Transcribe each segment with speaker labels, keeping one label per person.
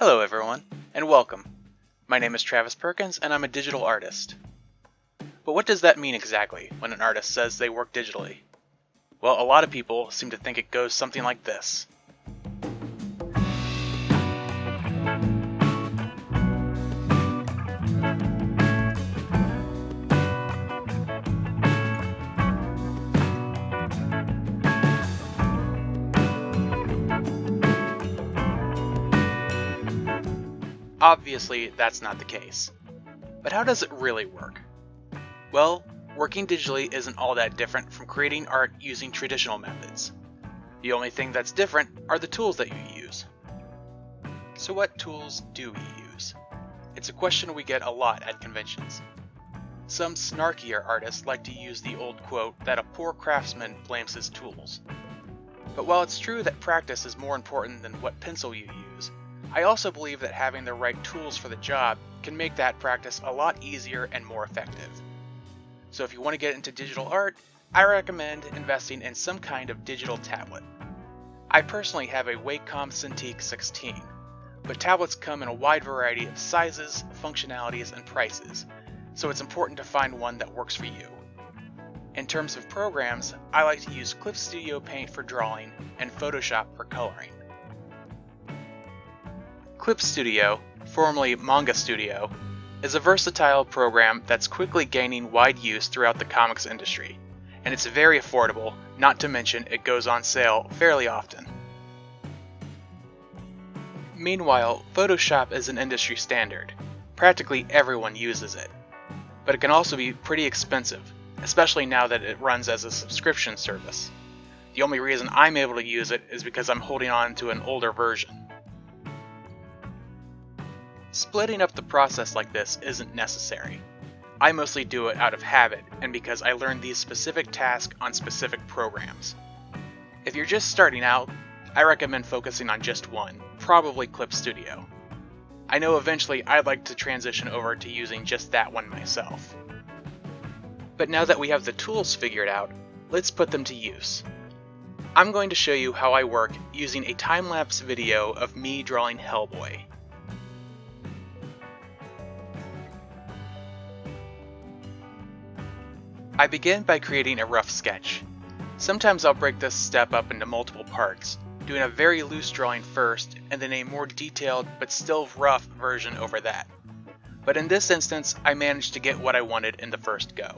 Speaker 1: Hello everyone, and welcome. My name is Travis Perkins, and I'm a digital artist. But what does that mean exactly when an artist says they work digitally? Well, a lot of people seem to think it goes something like this. Obviously, that's not the case. But how does it really work? Well, working digitally isn't all that different from creating art using traditional methods. The only thing that's different are the tools that you use. So what tools do we use? It's a question we get a lot at conventions. Some snarkier artists like to use the old quote that a poor craftsman blames his tools. But while it's true that practice is more important than what pencil you use, I also believe that having the right tools for the job can make that practice a lot easier and more effective. So if you want to get into digital art, I recommend investing in some kind of digital tablet. I personally have a Wacom Cintiq 16, but tablets come in a wide variety of sizes, functionalities, and prices, so it's important to find one that works for you. In terms of programs, I like to use Clip Studio Paint for drawing and Photoshop for coloring. Clip Studio, formerly Manga Studio, is a versatile program that's quickly gaining wide use throughout the comics industry, and it's very affordable, not to mention it goes on sale fairly often. Meanwhile, Photoshop is an industry standard. Practically everyone uses it, but it can also be pretty expensive, especially now that it runs as a subscription service. The only reason I'm able to use it is because I'm holding on to an older version. Splitting up the process like this isn't necessary. I mostly do it out of habit and because I learned these specific tasks on specific programs. If you're just starting out, I recommend focusing on just one, probably Clip Studio. I know eventually I'd like to transition over to using just that one myself. But now that we have the tools figured out, let's put them to use. I'm going to show you how I work using a time-lapse video of me drawing Hellboy. I begin by creating a rough sketch. Sometimes I'll break this step up into multiple parts, doing a very loose drawing first and then a more detailed but still rough version over that. But in this instance, I managed to get what I wanted in the first go.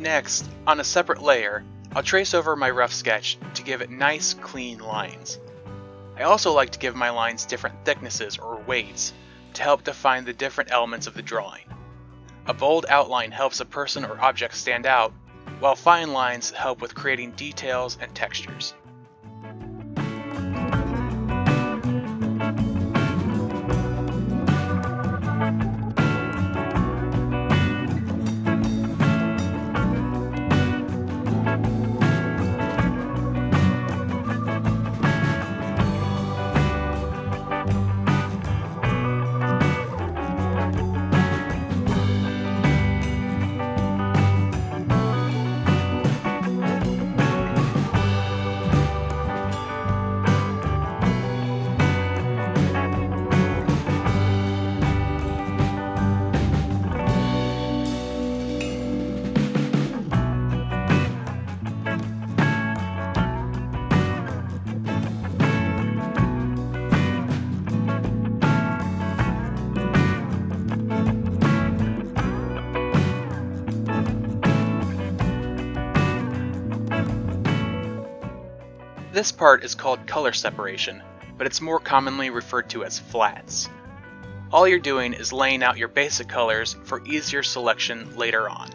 Speaker 1: Next, on a separate layer, I'll trace over my rough sketch to give it nice, clean lines. I also like to give my lines different thicknesses or weights to help define the different elements of the drawing. A bold outline helps a person or object stand out, while fine lines help with creating details and textures. This part is called color separation, but it's more commonly referred to as flats. All you're doing is laying out your basic colors for easier selection later on.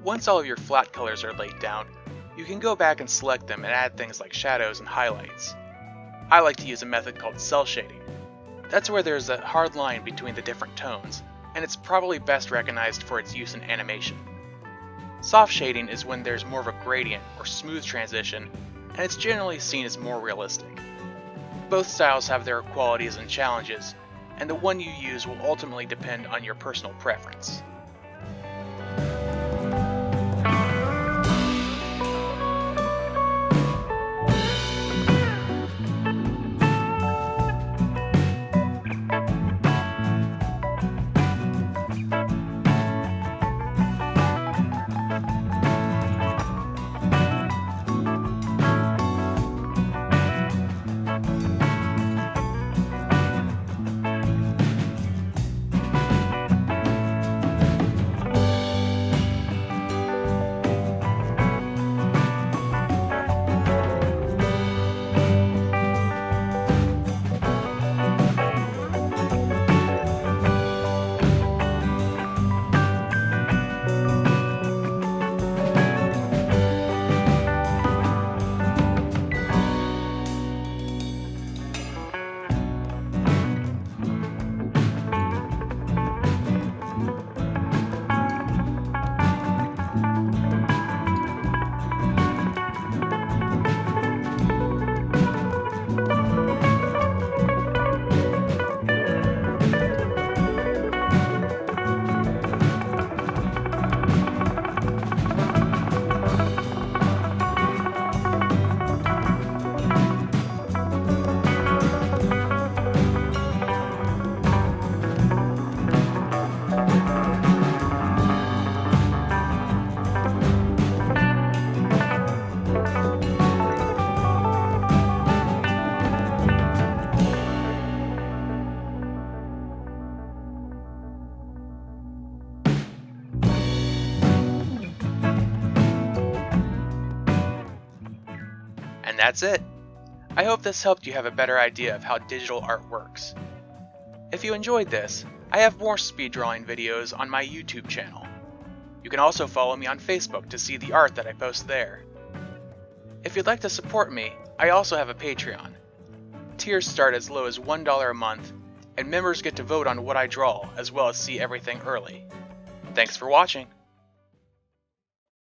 Speaker 1: Once all of your flat colors are laid down, you can go back and select them and add things like shadows and highlights. I like to use a method called cell shading. That's where there's a hard line between the different tones, and it's probably best recognized for its use in animation. Soft shading is when there's more of a gradient or smooth transition, and it's generally seen as more realistic. Both styles have their qualities and challenges, and the one you use will ultimately depend on your personal preference. And that's it. I hope this helped you have a better idea of how digital art works. If you enjoyed this, I have more speed drawing videos on my YouTube channel. You can also follow me on Facebook to see the art that I post there. If you'd like to support me, I also have a Patreon. Tiers start as low as $1 a month, and members get to vote on what I draw as well as see everything early. Thanks for watching.